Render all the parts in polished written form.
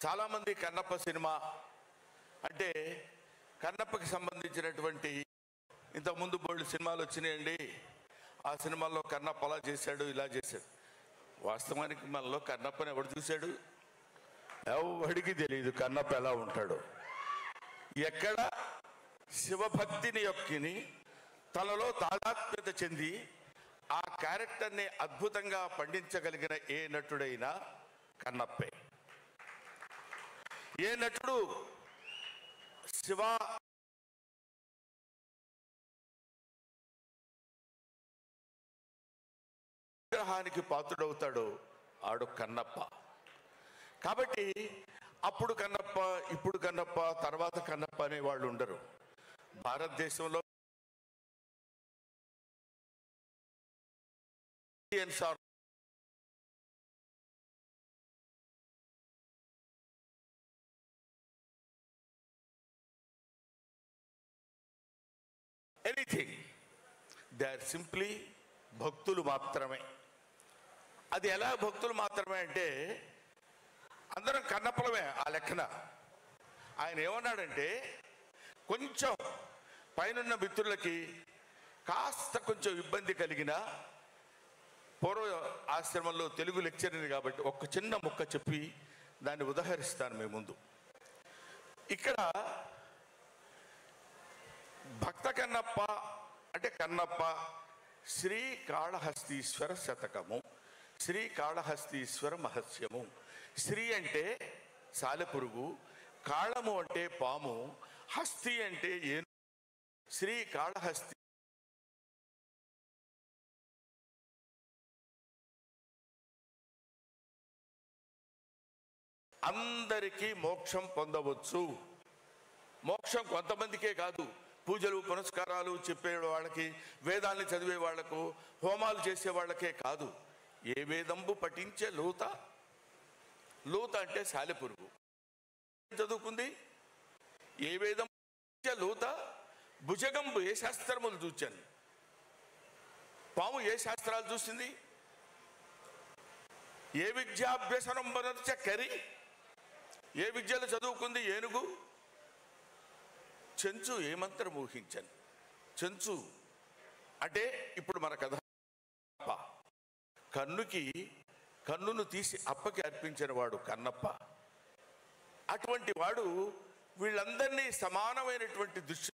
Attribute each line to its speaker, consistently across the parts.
Speaker 1: చాలామంది కన్నప్ప సినిమా అంటే కన్నప్పకి సంబంధించినటువంటి ఇంతకుముందు బోల్డ్ సినిమాలు వచ్చినాయండి. ఆ సినిమాల్లో కన్నప్ప అలా చేశాడు, ఇలా చేశాడు. వాస్తవానికి మనలో కన్నప్పని ఎవడు చూశాడు? ఎవడికి తెలియదు కన్నప్ప ఎలా ఉంటాడు. ఎక్కడ శివభక్తిని యొక్కిని తనలో తాదాత్మ్యత చెంది ఆ క్యారెక్టర్ని అద్భుతంగా పండించగలిగిన ఏ నటుడైనా కన్నప్పే. ఏ నటుడు శివ విగ్రహానికి పాత్రుడవుతాడో ఆడు కన్నప్ప. కాబట్టి అప్పుడు కన్నప్ప, ఇప్పుడు కన్నప్ప, తర్వాత కన్నప్ప అనే వాళ్ళు ఉండరు. భారతదేశంలో ఎనీథింగ్, దే ఆర్ సింప్లీ భక్తులు మాత్రమే. అది ఎలా భక్తులు మాత్రమే అంటే అందరం కన్నప్పలమే ఆ లెక్కన. ఆయన ఏమన్నాడంటే కొంచెం పైనున్న మిత్రులకి కాస్త కొంచెం ఇబ్బంది కలిగిన పూర్వ ఆశ్రమంలో తెలుగు లెక్చరర్ కాబట్టి ఒక చిన్న ముక్క చెప్పి దాన్ని ఉదహరిస్తాను మీ ముందు. ఇక్కడ భక్త కన్నప్ప అంటే కన్నప్ప శ్రీకాళహస్తీశ్వర శతకము, శ్రీకాళహస్తీశ్వర మహస్యము. శ్రీ అంటే సాలెపురుగు, కాళము అంటే పాము, హస్తి అంటే ఏను. శ్రీకాళహస్తి అందరికీ మోక్షం పొందవచ్చు. మోక్షం కొంతమందికే కాదు, పూజలు పునస్కారాలు చెప్పే వాళ్ళకి, వేదాల్ని చదివే వాళ్లకు, హోమాలు చేసే వాళ్ళకే కాదు. ఏ వేదంబు పఠించే లూత, లూత అంటే సాలెపురుగు చదువుకుంది. ఏ వేదం లూత భుజగంబు ఏ శాస్త్రములు చూచాను. పాము ఏ శాస్త్రాలు చూసింది? ఏ విద్యాభ్యసనం బనర్చ కరి, ఏ విద్యలు చదువుకుంది ఏనుగు. చెంచు ఏ మంత్రం ఊహించాను. చెంచు అంటే ఇప్పుడు మన కథ కన్నును తీసి అప్పకి అర్పించిన వాడు కన్నప్ప. అటువంటి వాడు వీళ్ళందరినీ సమానమైనటువంటి దృష్టి.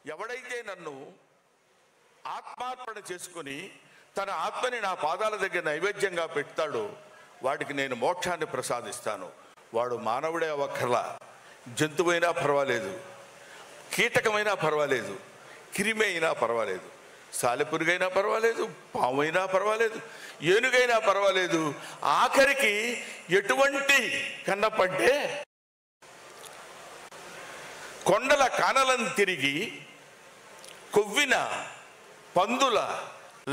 Speaker 1: ఎవడైతే నన్ను ఆత్మార్పణ చేసుకొని తన ఆత్మని నా పాదాల దగ్గర నైవేద్యంగా పెడతాడో వాడికి నేను మోక్షాన్ని ప్రసాదిస్తాను. వాడు మానవుడే అవ్వక్కర్లా, జంతువైనా పర్వాలేదు, కీటకమైనా పర్వాలేదు, క్రిమి అయినా పర్వాలేదు, సాలెపురుగైనా పర్వాలేదు, పామైనా పర్వాలేదు, ఏనుగైనా పర్వాలేదు. ఆఖరికి ఎటువంటి కన్నప్పంటే కొండల కానలను తిరిగి కొవ్విన పందుల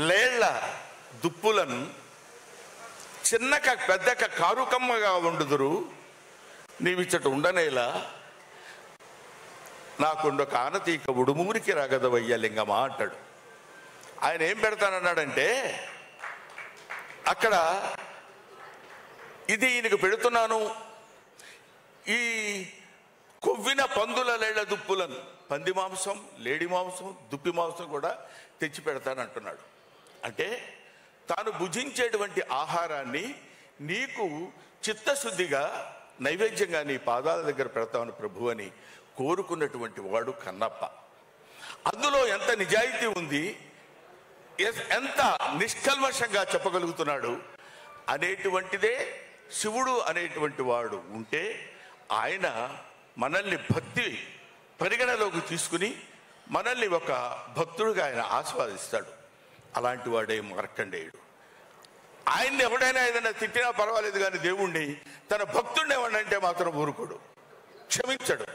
Speaker 1: లేళ్ల దుప్పులను చిన్నక పెద్దక కారుకమ్మగా ఉండుదురు, నీవిచ్చట ఉండనేలా నాకుండొక ఆనతీక ఉడుమూరికి రాగదవయ్య లింగమా అంటాడు. ఆయన ఏం పెడతానన్నాడంటే అక్కడ ఇది ఈయనకు పెడుతున్నాను, ఈ కొవ్విన పందుల లేళ్ల దుప్పులను, పంది మాంసం, లేడి మాంసం, దుప్పి మాంసం కూడా తెచ్చి పెడతానంటున్నాడు. అంటే తాను భుజించేటువంటి ఆహారాన్ని నీకు చిత్తశుద్ధిగా నైవేద్యంగా నీ పాదాల దగ్గర పెడతాను ప్రభు అని కోరుకున్నటువంటి వాడు కన్నప్ప. అందులో ఎంత నిజాయితీ ఉంది, ఎంత నిష్కల్మషంగా చెప్పగలుగుతున్నాడు అనేటువంటిదే శివుడు అనేటువంటి వాడు ఉంటే ఆయన మనల్ని భక్తి పరిగణలోకి తీసుకుని మనల్ని ఒక భక్తుడిగా ఆయన ఆస్వాదిస్తాడు. అలాంటి వాడే మార్కండేయుడు. ఆయన్ని ఎవడైనా ఏదైనా తిట్టినా పర్వాలేదు కానీ దేవుణ్ణి, తన భక్తుడిని ఎవడంటే మాత్రం ఊరుకోడు, క్షమించడు.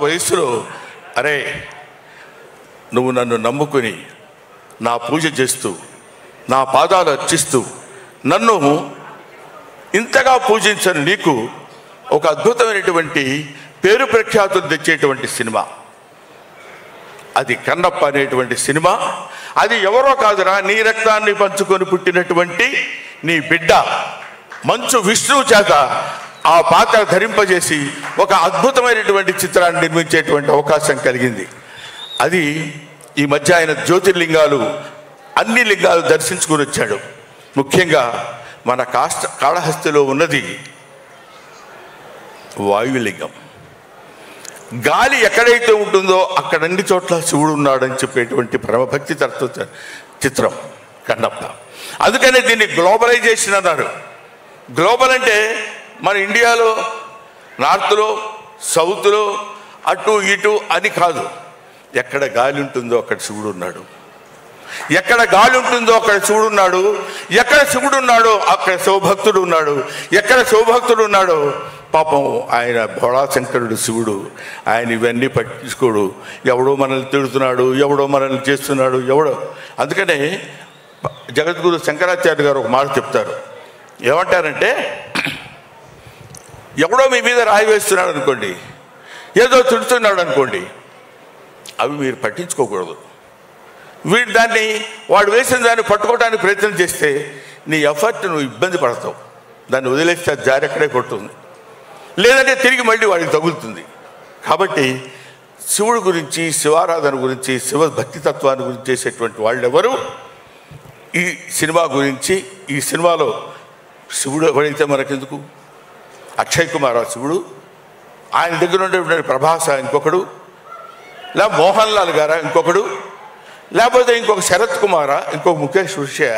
Speaker 1: వయసులో అరే నువ్వు నన్ను నమ్ముకుని నా పూజ చేస్తూ నా పాదాలు అర్చిస్తూ నన్ను ఇంతగా పూజించని నీకు ఒక అద్భుతమైనటువంటి పేరు ప్రఖ్యాతులు తెచ్చేటువంటి సినిమా అది కన్నప్ప అనేటువంటి సినిమా. అది ఎవరో కాదురా, నీ రక్తాన్ని పంచుకొని పుట్టినటువంటి నీ బిడ్డ మంచు విష్ణువు చేత ఆ పాత్ర ధరింపజేసి ఒక అద్భుతమైనటువంటి చిత్రాన్ని నిర్మించేటువంటి అవకాశం కలిగింది. అది ఈ మధ్య ఆయన జ్యోతిర్లింగాలు అన్ని లింగాలు దర్శించుకుని వచ్చాడు. ముఖ్యంగా మన కాళహస్తిలో ఉన్నది వాయులింగం. గాలి ఎక్కడైతే ఉంటుందో అక్కడ అన్ని చోట్ల శివుడు ఉన్నాడని చెప్పేటువంటి పరమభక్తి తత్వ చిత్రం కన్నప్ప. అందుకనే దీన్ని గ్లోబలైజేషన్ అన్నారు. గ్లోబల్ అంటే మన ఇండియాలో నార్త్లో సౌత్లో అటు ఇటు అని కాదు. ఎక్కడ గాలి ఉంటుందో అక్కడ శివుడు ఉన్నాడు, ఎక్కడ గాలి ఉంటుందో అక్కడ శివుడు ఉన్నాడు, ఎక్కడ శివుడు ఉన్నాడో అక్కడ శివభక్తుడు ఉన్నాడు, ఎక్కడ శివభక్తుడు ఉన్నాడో పాపం ఆయన భోళాశంకరుడు శివుడు. ఆయన ఇవన్నీ పట్టించుకోడు. ఎవడో మనల్ని తిడుతున్నాడు, ఎవడో మనల్ని చేస్తున్నాడు, ఎవడో. అందుకనే జగద్గురు శంకరాచార్య గారు ఒక మాట చెప్తారు. ఏమంటారంటే, ఎవడో మీ మీద రాయి వేస్తున్నాడు అనుకోండి, ఏదో తిడుతున్నాడు అనుకోండి, అవి మీరు పట్టించుకోకూడదు. వాడు వేసిన దాన్ని పట్టుకోవడానికి ప్రయత్నం చేస్తే నీ ఎఫర్ట్ నువ్వు ఇబ్బంది పడతావు. దాన్ని వదిలేస్తే జారి అక్కడే కొడుతుంది, లేదంటే తిరిగి మళ్ళీ వాడికి తగులుతుంది. కాబట్టి శివుడి గురించి, శివారాధన గురించి, శివ భక్తి తత్వాన్ని గురించి చేసేటువంటి వాళ్ళెవరు ఈ సినిమా గురించి, ఈ సినిమాలో శివుడు ఎవడైతే మనకెందుకు, అక్షయ్ కుమార్ శివుడు, ఆయన దగ్గర ఉండేటువంటి ప్రభాస ఇంకొకడు, లేదా మోహన్ లాల్ గారా ఇంకొకడు, లేకపోతే ఇంకొక శరత్ కుమారా, ఇంకొక ముఖేష్ ఋషి,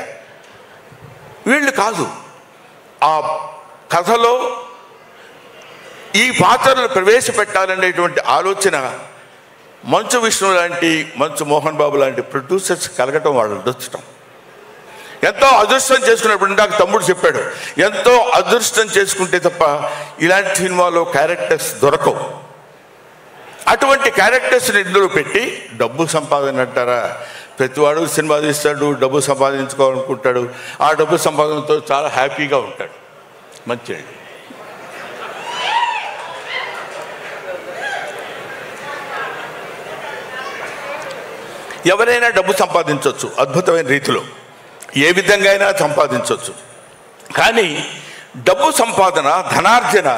Speaker 1: వీళ్ళు కాదు. ఆ కథలో ఈ పాత్రలు ప్రవేశపెట్టాలనేటువంటి ఆలోచన మంచు విష్ణు లాంటి, మంచు మోహన్ బాబు లాంటి ప్రొడ్యూసర్స్ కలగటం, వాళ్ళు అదృష్టం. ఎంతో అదృష్టం చేసుకున్నప్పుడు నాకు తమ్ముడు చెప్పాడు, ఎంతో అదృష్టం చేసుకుంటే తప్ప ఇలాంటి సినిమాలో క్యారెక్టర్స్ దొరకవు. అటువంటి క్యారెక్టర్స్ని ఇందులో పెట్టి డబ్బు సంపాదన అంటారా, ప్రతివాడు సినిమా తీస్తాడు, డబ్బు సంపాదించుకోవాలనుకుంటాడు. ఆ డబ్బు సంపాదనతో చాలా హ్యాపీగా ఉంటాడు. మంచిది. ఎవరైనా డబ్బు సంపాదించవచ్చు అద్భుతమైన రీతిలో, ఏ విధంగా అయినా సంపాదించవచ్చు. కానీ డబ్బు సంపాదన, ధనార్జన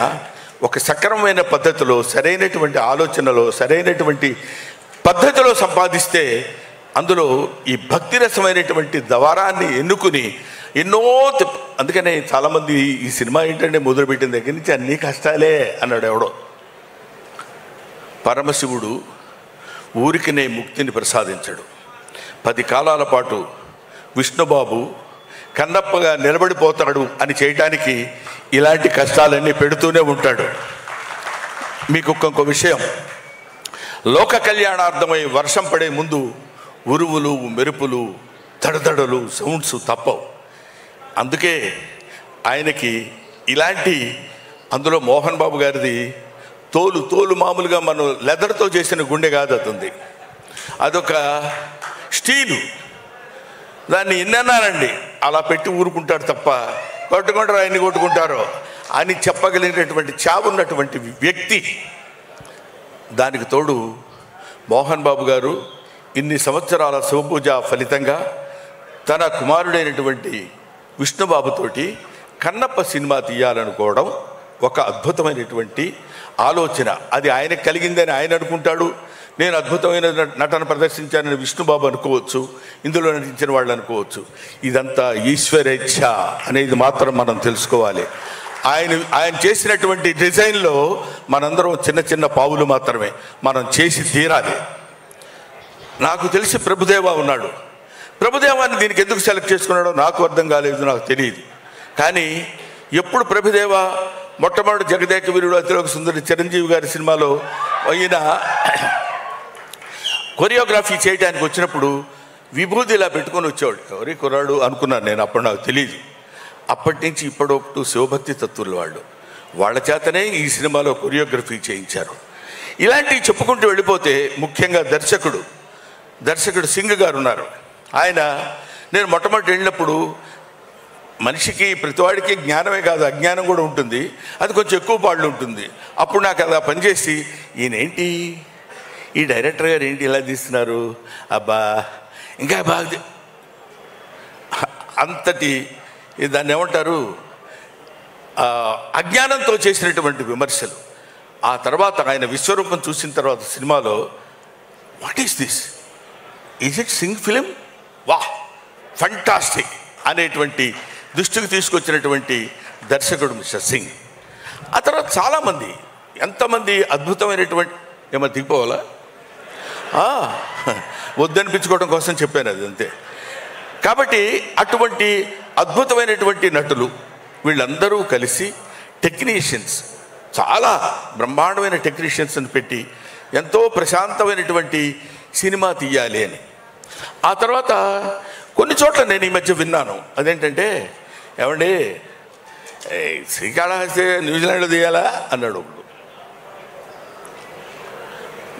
Speaker 1: ఒక సక్రమమైన పద్ధతిలో, సరైనటువంటి ఆలోచనలో, సరైనటువంటి పద్ధతిలో సంపాదిస్తే అందులో ఈ భక్తి రసమైనటువంటి ద్వారాన్ని ఎన్నుకుని ఎన్నో అందుకనే చాలామంది ఈ సినిమా ఏంటంటే మొదలుపెట్టిన దగ్గర నుంచి అన్నీ కష్టాలే అన్నాడు ఎవడో. పరమశివుడు ఊరికినే ముక్తిని ప్రసాదించాడు. 10 కాలాల పాటు విష్ణుబాబు కన్నప్పగా నిలబడిపోతాడు అని చేయటానికి ఇలాంటి కష్టాలన్నీ పెడుతూనే ఉంటాడు. మీకు ఇంకొక విషయం, లోక కళ్యాణార్థమై వర్షం పడే ముందు ఉరువులు, మెరుపులు, దడదడలు, సౌండ్స్ తప్పవు. అందుకే ఆయనకి ఇలాంటి, అందులో మోహన్ బాబు గారిది తోలు మామూలుగా మనం లెదర్తో చేసిన గుండె కాదు, అది అదొక స్టీలు. దాన్ని ఎన్నన్నానండి అలా పెట్టి ఊరుకుంటాడు తప్ప కొట్టుకుంటారు, ఆయన్ని కొట్టుకుంటారో అని చెప్పగలిగినటువంటి చావున్నటువంటి వ్యక్తి. దానికి తోడు మోహన్ బాబు గారు ఇన్ని సంవత్సరాల శివపూజ ఫలితంగా తన కుమారుడైనటువంటి విష్ణుబాబుతోటి కన్నప్ప సినిమా తీయాలనుకోవడం ఒక అద్భుతమైనటువంటి ఆలోచన. అది ఆయనకు కలిగిందని ఆయన అనుకుంటాడు. నేను అద్భుతమైన నటన ప్రదర్శించానని విష్ణుబాబు అనుకోవచ్చు, ఇందులో నటించిన వాళ్ళు అనుకోవచ్చు. ఇదంతా ఈశ్వరేచ్ఛ అనేది మాత్రం మనం తెలుసుకోవాలి. ఆయన చేసినటువంటి డిజైన్లో మనందరం చిన్న చిన్న పావులు మాత్రమే, మనం చేసి తీరాలి. నాకు తెలిసి ప్రభుదేవ ఉన్నాడు. ప్రభుదేవాన్ని దీనికి ఎందుకు సెలెక్ట్ చేసుకున్నాడో నాకు అర్థం కాలేదు, నాకు తెలియదు. కానీ ఎప్పుడు ప్రభుదేవ మొట్టమొదటి జగదేక వీరుడు అతిలోక సుందరి చిరంజీవి గారి సినిమాలో అయిన కొరియోగ్రఫీ చేయడానికి వచ్చినప్పుడు విభూతి ఇలా పెట్టుకొని వచ్చేవాడు. ఎవరి కుర్రాడు అనుకున్నాను నేను, అప్పుడు నాకు తెలియదు. అప్పటి నుంచి ఇప్పటివరకు శివభక్తి తత్వులు వాళ్ళ చేతనే ఈ సినిమాలో కొరియోగ్రఫీ చేయించారు. ఇలాంటివి చెప్పుకుంటూ వెళ్ళిపోతే ముఖ్యంగా దర్శకుడు సింగ్ గారు ఉన్నారు. ఆయన నేను మొట్టమొదటి వెళ్ళినప్పుడు మనిషికి ప్రతివాడికి జ్ఞానమే కాదు అజ్ఞానం కూడా ఉంటుంది, అది కొంచెం ఎక్కువ పాళ్ళు ఉంటుంది. అప్పుడు నాకు అలా పనిచేసి ఈయనేంటి ఈ డైరెక్టర్ గారు ఏంటి ఇలా తీస్తున్నారు, అబ్బా ఇంకా బాగా అంతటి దాన్ని ఏమంటారు అజ్ఞానంతో చేసినటువంటి విమర్శలు. ఆ తర్వాత ఆయన విశ్వరూపం చూసిన తర్వాత సినిమాలో what is this, is it Singh film, వా ఫంటాస్టిక్ అనేటువంటి దృష్టికి తీసుకొచ్చినటువంటి దర్శకుడు మిస్టర్ సింగ్. ఆ తర్వాత చాలామంది ఎంతమంది అద్భుతమైనటువంటి ఏమో దిగిపోవాలా వద్దనిపించుకోవడం కోసం చెప్పాను అది అంతే. కాబట్టి అటువంటి అద్భుతమైనటువంటి నటులు వీళ్ళందరూ కలిసి టెక్నీషియన్స్, చాలా బ్రహ్మాండమైన టెక్నీషియన్స్ని పెట్టి ఎంతో ప్రశాంతమైనటువంటి సినిమా తీయాలి అని. ఆ తర్వాత కొన్ని చోట్ల నేను ఈ మధ్య విన్నాను, అదేంటంటే ఏమండి శ్రీకాళహస్తి న్యూజిలాండ్లో తీయాలా అన్నాడు ఒకడు.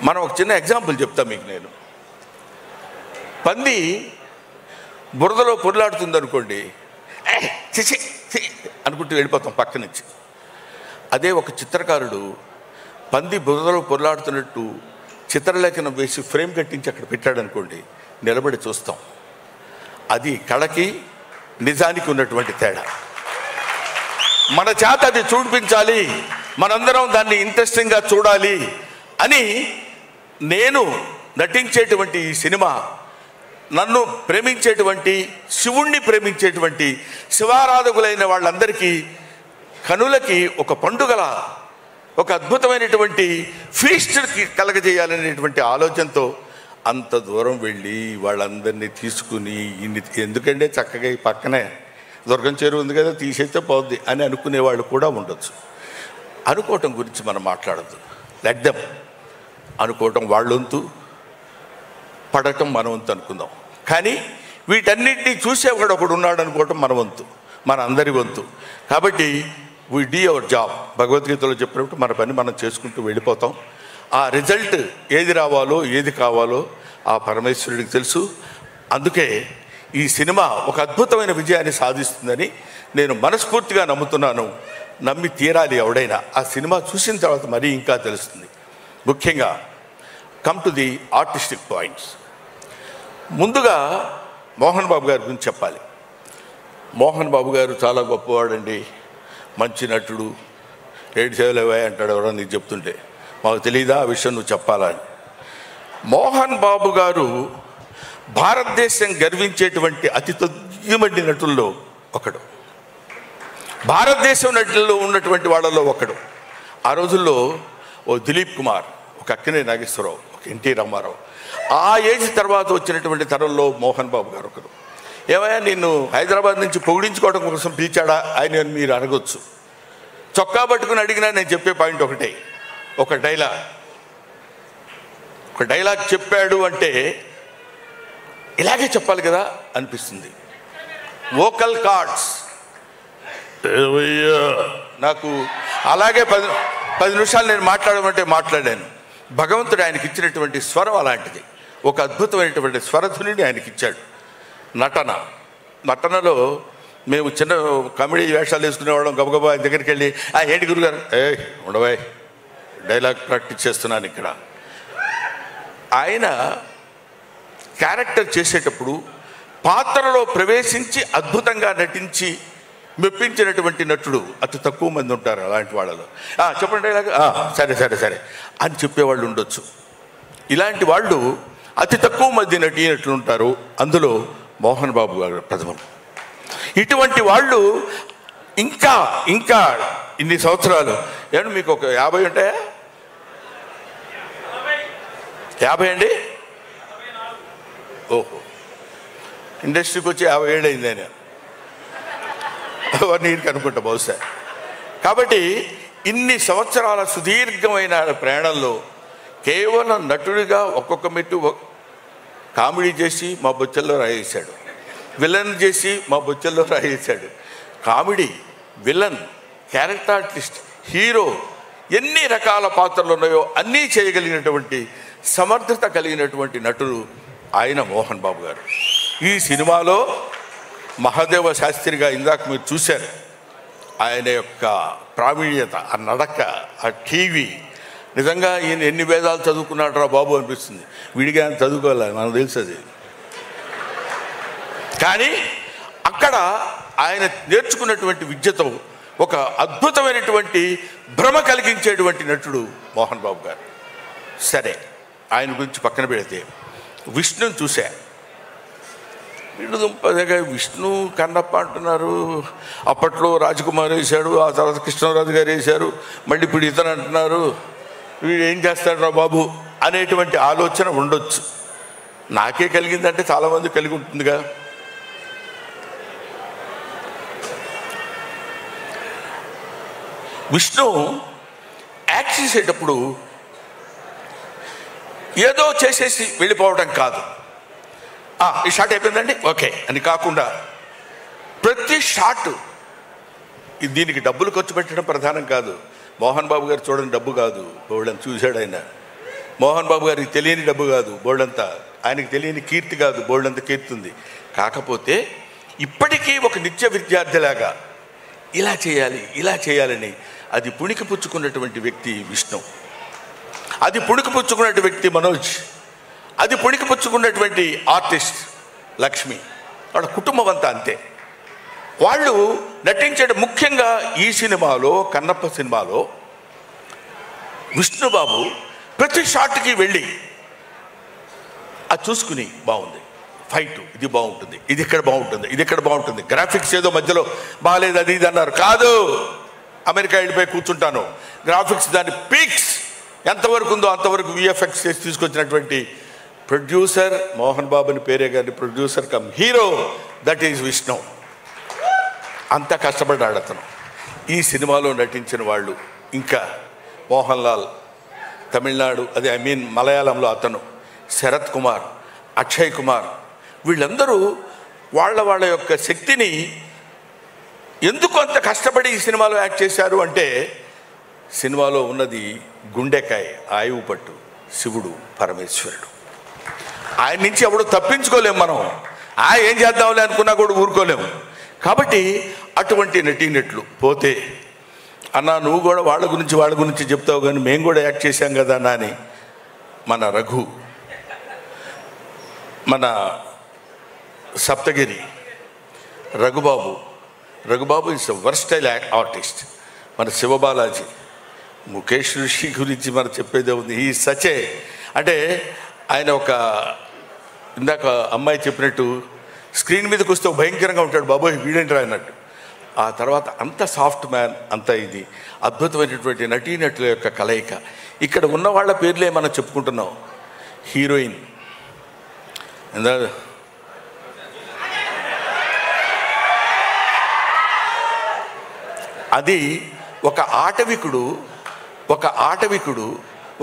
Speaker 1: మనం ఒక చిన్న ఎగ్జాంపుల్ చెప్తాం మీకు. నేను పంది బురదలో పొర్లాడుతుంది అనుకోండి, చిచి అనుకుంటూ వెళ్ళిపోతాం పక్క నుంచి. అదే ఒక చిత్రకారుడు పంది బురదలో పొర్లాడుతున్నట్టు చిత్రలేఖనం వేసి ఫ్రేమ్ కట్టించి అక్కడ పెట్టాడు అనుకోండి, నిలబడి చూస్తాం. అది కళకి నిజానికి ఉన్నటువంటి తేడా. మన చేత అది చూపించాలి, మనందరం దాన్ని ఇంట్రెస్టింగ్గా చూడాలి అని నేను నటించేటువంటి ఈ సినిమా నన్ను ప్రేమించేటువంటి శివుణ్ణి ప్రేమించేటువంటి శివారాధకులైన వాళ్ళందరికీ కనులకి ఒక పండుగల ఒక అద్భుతమైనటువంటి ఫీస్ట్కి కలగజేయాలనేటువంటి ఆలోచనతో అంత దూరం వెళ్ళి వాళ్ళందరినీ తీసుకుని ఎందుకంటే చక్కగా ఈ పక్కనే దుర్గం చెరువు ఉంది కదా తీసేస్తే పోద్ది అని అనుకునే వాళ్ళు కూడా ఉండొచ్చు. అనుకోవటం గురించి మనం మాట్లాడద్దు, లెట్ దెమ్ అనుకోవటం వాళ్ళ వంతు, పడటం మన వంతు అనుకుందాం. కానీ వీటన్నిటినీ చూసేవాడు ఒకడు ఉన్నాడు అనుకోవటం మన వంతు, మన అందరి వంతు. కాబట్టి వీ డూ అవర్ జాబ్. భగవద్గీతలో చెప్పినట్టు మన పని మనం చేసుకుంటూ వెళ్ళిపోతాం. ఆ రిజల్ట్ ఏది రావాలో ఏది కావాలో ఆ పరమేశ్వరుడికి తెలుసు. అందుకే ఈ సినిమా ఒక అద్భుతమైన విజయాన్ని సాధిస్తుందని నేను మనస్ఫూర్తిగా నమ్ముతున్నాను. నమ్మి తీరాలి ఎవడైనా. ఆ సినిమా చూసిన తర్వాత మరీ ఇంకా తెలుస్తుంది. ముఖ్యంగా come to the artistic points. ముందుగా మోహన్ బాబు గారి గురించి చెప్పాలి. మోహన్ బాబు గారు చాలా గొప్పవాడండి, మంచి నటుడు. 7 సేవలు అంటాడు ఎవరో నీకు చెప్తుంటే, మాకు తెలియదా ఆ విషయం నువ్వు చెప్పాలా అని. మోహన్ బాబు గారు భారతదేశం గర్వించేటువంటి అతి తొమ్మిది నటుల్లో ఒకడు, భారతదేశం నటుల్లో ఉన్నటువంటి వాళ్ళలో ఒకడు. ఆ రోజుల్లో ఓ దిలీప్ కుమార్, ఒక అక్కినేని నాగేశ్వరరావు, ఒక ఎన్టీ రామారావు, ఆ ఏజ్ తర్వాత వచ్చినటువంటి తరంలో మోహన్ బాబు గారు ఒకరు. ఏమయ్యా నిన్ను హైదరాబాద్ నుంచి పొగిడించుకోవడం కోసం పిలిచాడా ఆయన మీరు అడగొచ్చు. చొక్కా పట్టుకుని అడిగినా నేను చెప్పే పాయింట్ ఒకటే, ఒక డైలాగ్ చెప్పాడు అంటే ఇలాగే చెప్పాలి కదా అనిపిస్తుంది. వోకల్ కార్డ్స్ నాకు అలాగే 10 నిమిషాలు నేను మాట్లాడమంటే మాట్లాడాను. భగవంతుడు ఆయనకి ఇచ్చినటువంటి స్వరం అలాంటిది. ఒక అద్భుతమైనటువంటి స్వరధునిని ఆయనకి ఇచ్చాడు. నటనలో మేము చిన్న కామెడీ వేషాలు వేసుకునేవాళ్ళం. గబగబా ఆయన దగ్గరికి వెళ్ళి ఏంటి గురుగారు, ఉండవాయ్ డైలాగ్ ప్రాక్టీస్ చేస్తున్నాను ఇక్కడ. ఆయన క్యారెక్టర్ చేసేటప్పుడు పాత్రలో ప్రవేశించి అద్భుతంగా నటించి మెప్పించినటువంటి నటుడు అతి తక్కువ మంది ఉంటారు. అలాంటి వాళ్ళలో చెప్పండి డైలాగ్, సరే అని చెప్పేవాళ్ళు ఉండొచ్చు. ఇలాంటి వాళ్ళు అతి తక్కువ మంది నటినట్లు ఉంటారు. అందులో మోహన్ బాబు గారు ప్రథమం. ఇటువంటి వాళ్ళు ఇంకా ఇన్ని సంవత్సరాలు ఏమంటే మీకు ఒక 50 ఉంటాయా? 50 అండి? ఓహో, ఇండస్ట్రీకి వచ్చి 50 ఏళ్ళు అయింది ఆయన, నీకు అనుకుంటా బహుశా. కాబట్టి ఇన్ని సంవత్సరాల సుదీర్ఘమైన ప్రయాణంలో కేవలం నటుడిగా ఒక్కొక్క మెట్టు కామెడీ చేసి మా బొచ్చల్లో రాయేశాడు, విలన్ చేసి మా బొచ్చల్లో రాయేశాడు. Comedy, villain, character artist, hero ఎన్ని రకాల పాత్రలు ఉన్నాయో అన్నీ చేయగలిగినటువంటి సమర్థత కలిగినటువంటి నటుడు ఆయన మోహన్ బాబు గారు. ఈ సినిమాలో మహాదేవ శాస్త్రిగా ఇందాక మీరు చూశారు. ఆయన యొక్క ప్రావీణ్యత, ఆ నడక, ఆ టీవీ, నిజంగా ఈయన ఎన్ని వేదాలు చదువుకున్నాడు రా బాబు అనిపిస్తుంది. విడిగా ఆయన చదువుకోవాలి, మనకు తెలుసు అది. కానీ అక్కడ ఆయన నేర్చుకున్నటువంటి విద్యతో ఒక అద్భుతమైనటువంటి భ్రమ కలిగించేటువంటి నటుడు మోహన్ బాబు గారు. సరే, ఆయన గురించి పక్కన పెడితే విష్ణుని చూశా. విష్ణు కన్నప్ప అంటున్నారు, అప్పట్లో రాజకుమార్ వేశాడు, ఆ తర్వాత కృష్ణరాజు గారు వేశారు, మళ్ళీ ఇప్పుడు ఇతను అంటున్నారు, వీడు ఏం చేస్తాడు రా బాబు అనేటువంటి ఆలోచన ఉండొచ్చు. నాకే కలిగిందంటే చాలామంది కలిగి ఉంటుందిగా. విష్ణు యాక్ట్ చేసేటప్పుడు ఏదో చేసేసి వెళ్ళిపోవడం కాదు, ఈ షాట్ అయిపోయిందండి ఓకే అని కాకుండా ప్రతి షాట్, దీనికి డబ్బులు ఖర్చు పెట్టడం ప్రధానం కాదు. మోహన్ బాబు గారు చూడని డబ్బు కాదు, బోల్డంత చూశాడు ఆయన. మోహన్ బాబు గారికి తెలియని డబ్బు కాదు బోల్డంతా, ఆయనకి తెలియని కీర్తి కాదు బోల్డంత కీర్తి ఉంది. కాకపోతే ఇప్పటికీ ఒక నిత్య విద్యార్థిలాగా ఇలా చేయాలి ఇలా చేయాలని అది పుణికి పుచ్చుకున్నటువంటి వ్యక్తి విష్ణు, అది పుణికి పుచ్చుకున్నటువంటి వ్యక్తి మనోజ్, అది పుణికి పుచ్చుకున్నటువంటి ఆర్టిస్ట్ లక్ష్మి, వాళ్ళ కుటుంబం అంతా అంతే. వాళ్ళు నటించడం ముఖ్యంగా ఈ సినిమాలో, కన్నప్ప సినిమాలో విష్ణుబాబు ప్రతి షాట్కి వెళ్ళి అది చూసుకుని బాగుంది, ఫైట్ ఇది బాగుంటుంది, ఇది ఇక్కడ బాగుంటుంది, ఇది ఇక్కడ బాగుంటుంది, గ్రాఫిక్స్ ఏదో మధ్యలో బాగాలేదు అది ఇది అన్నారు, కాదు అమెరికా వెళ్ళిపోయి కూర్చుంటాను, గ్రాఫిక్స్ దాని పీక్స్ ఎంతవరకు ఉందో అంతవరకు విఎఫ్ఎక్స్ చేసి తీసుకొచ్చినటువంటి ప్రొడ్యూసర్ మోహన్ బాబుని పేరే కానీ producer come hero, that is Vishnu. అంత కష్టపడ్డాడు అతను. ఈ సినిమాలో నటించిన వాళ్ళు ఇంకా మోహన్ లాల్ తమిళనాడు, అదే మలయాళంలో అతను, శరత్ కుమార్, అక్షయ్ కుమార్, వీళ్ళందరూ వాళ్ళ యొక్క శక్తిని ఎందుకు అంత కష్టపడి ఈ సినిమాలో యాక్ట్ చేశారు అంటే, సినిమాలో ఉన్నది గుండెకాయ, ఆయువు పట్టు, శివుడు పరమేశ్వరుడు. ఆయన నుంచి ఎప్పుడు తప్పించుకోలేము మనం, ఏం చేద్దాంలే అనుకున్నా కూడా ఊరుకోలేము. కాబట్టి అటువంటి నటీనట్లు పోతే, అన్నా నువ్వు కూడా వాళ్ళ గురించి చెప్తావు కానీ మేము కూడా యాక్ట్ చేశాం కదా అన్నా అని మన రఘు, మన Saptagiri Raghubabu is versatile artist. మన శివబాలాజీ, ముఖేష్ ఋషి గురించి మనం చెప్పేదే ఉంది. ఈ సచే అంటే ఆయన ఒక ఇందాక అమ్మాయి చెప్పినట్టు స్క్రీన్ మీదకి వస్తే భయంకరంగా ఉంటాడు, బాబోయ్ వీడేంట్రా అన్నట్టు. ఆ తర్వాత అంత సాఫ్ట్ మ్యాన్, అంత ఇది అద్భుతమైనటువంటి నటీనటుల యొక్క కలయిక. ఇక్కడ ఉన్న వాళ్ళ పేర్లే మనం చెప్పుకుంటున్నాం. హీరోయిన్ అది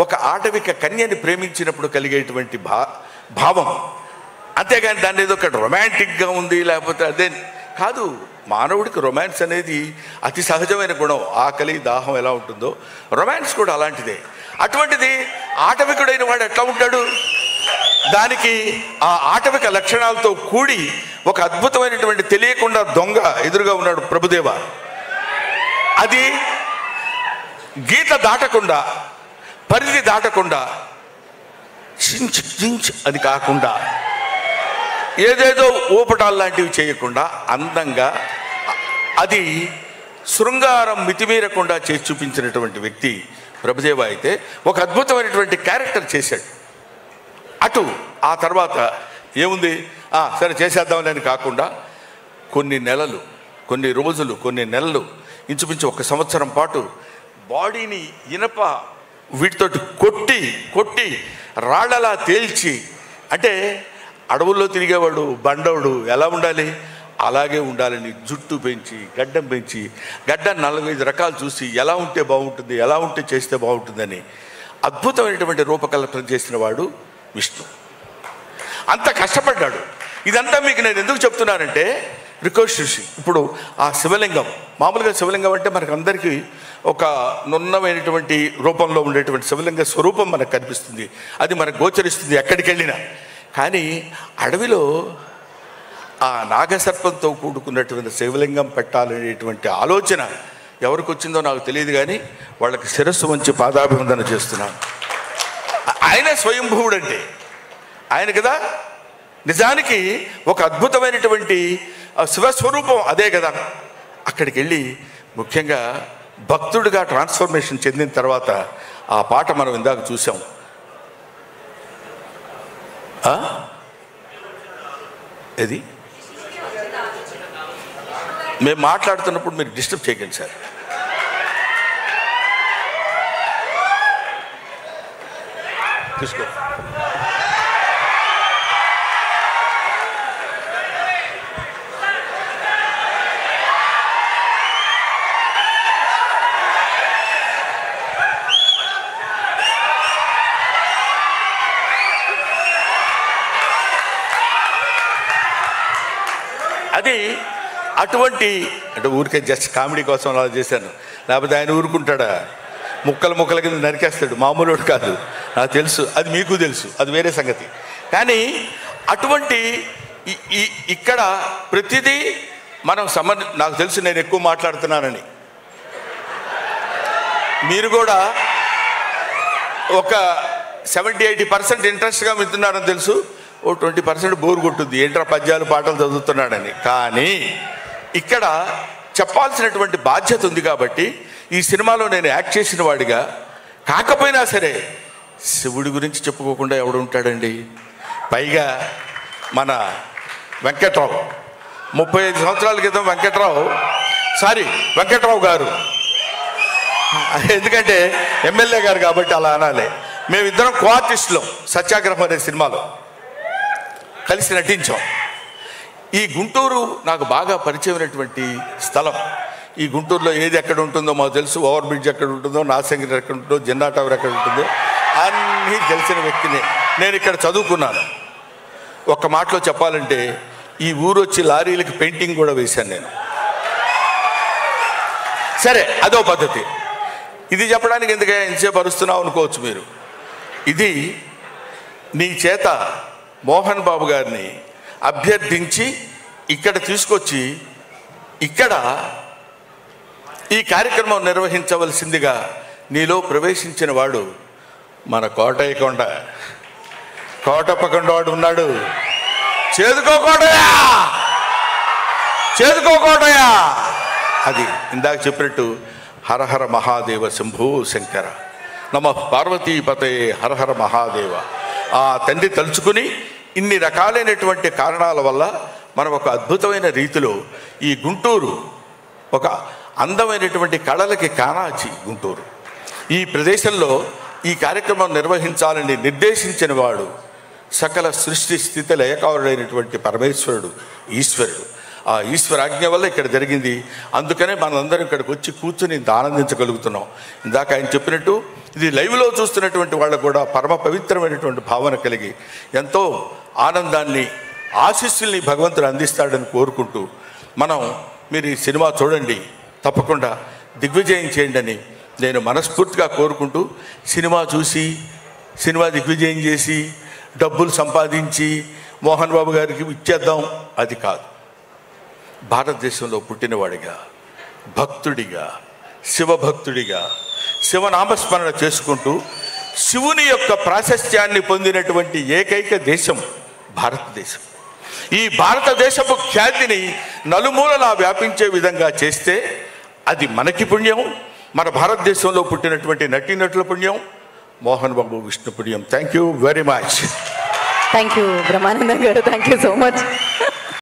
Speaker 1: ఒక ఆటవిక కన్యని ప్రేమించినప్పుడు కలిగేటువంటి భావం, అంతేగాని దాన్ని ఏదో ఒక రొమాంటిక్గా ఉంది లేకపోతే అదే కాదు. మానవుడికి రొమాన్స్ అనేది అతి సహజమైన గుణం. ఆకలి దాహం ఎలా ఉంటుందో రొమాన్స్ కూడా అలాంటిదే. అటువంటిది ఆటవికుడైన వాడు ఎట్లా ఉంటాడు, దానికి ఆ ఆటవిక లక్షణాలతో కూడి ఒక అద్భుతమైనటువంటి తెలియకుండా దొంగ ఎదురుగా ఉన్నాడు ప్రభుదేవ. అది గీత దాటకుండా, పరిధి దాటకుండా, చించ్ అది కాకుండా, ఏదేదో ఊపటాలు లాంటివి చేయకుండా అందంగా, అది శృంగారం మితిమీరకుండా చేసి చూపించినటువంటి వ్యక్తి ప్రభుదేవ. అయితే ఒక అద్భుతమైనటువంటి క్యారెక్టర్ చేశాడు. అటు ఆ తర్వాత ఏముంది, సరే చేసేద్దామని కాకుండా కొన్ని నెలలు, కొన్ని రోజులు, కొన్ని నెలలు, ఇంచుమించు 1 సంవత్సరం పాటు బాడీని ఇనప వీటితోటి కొట్టి రాళ్ళలా తేల్చి, అంటే అడవుల్లో తిరిగేవాడు బండవుడు ఎలా ఉండాలి అలాగే ఉండాలని జుట్టు పెంచి, గడ్డం పెంచి, గడ్డం 4-5 రకాలు చూసి ఎలా ఉంటే బాగుంటుంది, ఎలా ఉంటే చేస్తే బాగుంటుందని అద్భుతమైనటువంటి రూపకల్పన చేసిన వాడు విష్ణు. అంత కష్టపడ్డాడు. ఇదంతా మీకు నేను ఎందుకు చెప్తున్నానంటే, రికోష్ ఋషి ఇప్పుడు ఆ శివలింగం, మామూలుగా శివలింగం అంటే మనకు అందరికీ ఒక నున్నమైనటువంటి రూపంలో ఉండేటువంటి శివలింగ స్వరూపం మనకు కనిపిస్తుంది, అది మనకు గోచరిస్తుంది ఎక్కడికి వెళ్ళినా. కానీ అడవిలో ఆ నాగసర్పంతో కూడుకున్నటువంటి శివలింగం పెట్టాలనేటువంటి ఆలోచన ఎవరికి వచ్చిందో నాకు తెలియదు, కానీ వాళ్ళకి శిరస్సు వంచి పాదాభివందన చేస్తున్నాను. ఆయనే స్వయంభువుడు అంటే ఆయన కదా. నిజానికి ఒక అద్భుతమైనటువంటి శివస్వరూపం అదే కదా. అక్కడికి వెళ్ళి ముఖ్యంగా భక్తుడిగా ట్రాన్స్ఫర్మేషన్ చెందిన తర్వాత ఆ పాట మనం ఇందాక చూసాం. ఇది మేము మాట్లాడుతున్నప్పుడు మీరు డిస్టర్బ్ చేయకండి సార్. తీసుకో. అది అటువంటి అంటే ఊరికే జస్ట్ కామెడీ కోసం అలా చేశాను, లేకపోతే ఆయన ఊరుకుంటాడా? ముక్కల కింద నరికేస్తాడు, మామూలుడు కాదు. నాకు తెలుసు, అది మీకు తెలుసు, అది వేరే సంగతి. కానీ అటువంటి ఇక్కడ ప్రతిదీ మనం నాకు తెలుసు నేను ఎక్కువ మాట్లాడుతున్నానని. మీరు కూడా ఒక 70-80% ఇంట్రెస్ట్గా వింటున్నారని తెలుసు, ఓ 20% బోరు కొట్టుద్ది, ఏంట్రా పద్యాలు పాటలు చదువుతున్నాడని. కానీ ఇక్కడ చెప్పాల్సినటువంటి బాధ్యత ఉంది కాబట్టి ఈ సినిమాలో నేను యాక్ట్ చేసిన వాడిగా కాకపోయినా సరే శివుడి గురించి చెప్పుకోకుండా ఎవడు ఉంటాడండి? పైగా మన వెంకట్రావు 35 సంవత్సరాల క్రితం వెంకట్రావు గారు, ఎందుకంటే ఎమ్మెల్యే గారు కాబట్టి అలా అనాలి, మేమిద్దరం కో-ఆర్టిస్టులం సత్యాగ్రహం అనే సినిమాలో కలిసి నటించాం. ఈ గుంటూరు నాకు బాగా పరిచయమైనటువంటి స్థలం. ఈ గుంటూరులో ఏది ఎక్కడ ఉంటుందో మాకు తెలుసు, ఓవర్ బ్రిడ్జ్ ఎక్కడ ఉంటుందో, నాసంగిరి ఎక్కడ ఉంటుందో, జిన్నా టవర్ ఎక్కడ ఉంటుందో అన్నీ తెలిసిన వ్యక్తిని. నేను ఇక్కడ చదువుకున్నాను. ఒక్క మాటలో చెప్పాలంటే ఈ ఊరు వచ్చి లారీలకి పెయింటింగ్ కూడా వేశాను నేను. సరే, అదో పద్ధతి. ఇది చెప్పడానికి ఎందుకే ఎంతసేపు అరుస్తున్నావు అనుకోవచ్చు మీరు. ఇది నీ చేత మోహన్ బాబు గారిని అభ్యర్థించి ఇక్కడ తీసుకొచ్చి ఇక్కడ ఈ కార్యక్రమం నిర్వహించవలసిందిగా నీలో ప్రవేశించిన వాడు మన కోటప్పకొండ వాడు ఉన్నాడు. చేదుకోకోటయా అది ఇందాక చెప్పినట్టు హరహర మహాదేవ శంభో శంకర నమః పార్వతీపతే హరహర మహాదేవ. ఆ తండ్రి తలుచుకుని ఇన్ని రకాలైనటువంటి కారణాల వల్ల మనం ఒక అద్భుతమైన రీతిలో ఈ గుంటూరు ఒక అందమైనటువంటి కళలకి కానాచి గుంటూరు ఈ ప్రదేశంలో ఈ కార్యక్రమం నిర్వహించాలని నిర్దేశించిన వాడు సకల సృష్టి స్థితి లయకారుడైనటువంటి పరమేశ్వరుడు, ఈశ్వరుడు. ఆ ఈశ్వరాజ్ఞ వల్ల ఇక్కడ జరిగింది. అందుకనే మనందరం ఇక్కడికి వచ్చి కూర్చుని ఆనందించగలుగుతున్నాం. ఇందాక ఆయన చెప్పినట్టు ఇది లైవ్లో చూస్తున్నటువంటి వాళ్ళకు కూడా పరమ పవిత్రమైనటువంటి భావన కలిగి ఎంతో ఆనందాన్ని, ఆశీస్సుల్ని భగవంతుడు అందిస్తాడని కోరుకుంటూ మీరు ఈ సినిమా చూడండి, తప్పకుండా దిగ్విజయం చేయండి అని నేను మనస్ఫూర్తిగా కోరుకుంటూ, సినిమా చూసి సినిమా దిగ్విజయం చేసి డబ్బులు సంపాదించి మోహన్ బాబు గారికి ఇచ్చేద్దాం అది కాదు. భారతదేశంలో పుట్టినవాడిగా, భక్తుడిగా, శివభక్తుడిగా శివనామస్మరణ చేసుకుంటూ శివుని యొక్క ప్రాశస్త్యాన్ని పొందినటువంటి ఏకైక దేశం భారతదేశం. ఈ భారతదేశపు ఖ్యాతిని నలుమూలలా వ్యాపించే విధంగా చేస్తే అది మనకి పుణ్యం, మన భారతదేశంలో పుట్టినటువంటి నటీనటుల పుణ్యం, మోహన్ బాబు విష్ణు పుణ్యం. Thank you very much.
Speaker 2: Thank you Brahmanandam గారు, థ్యాంక్ యూ సో మచ్.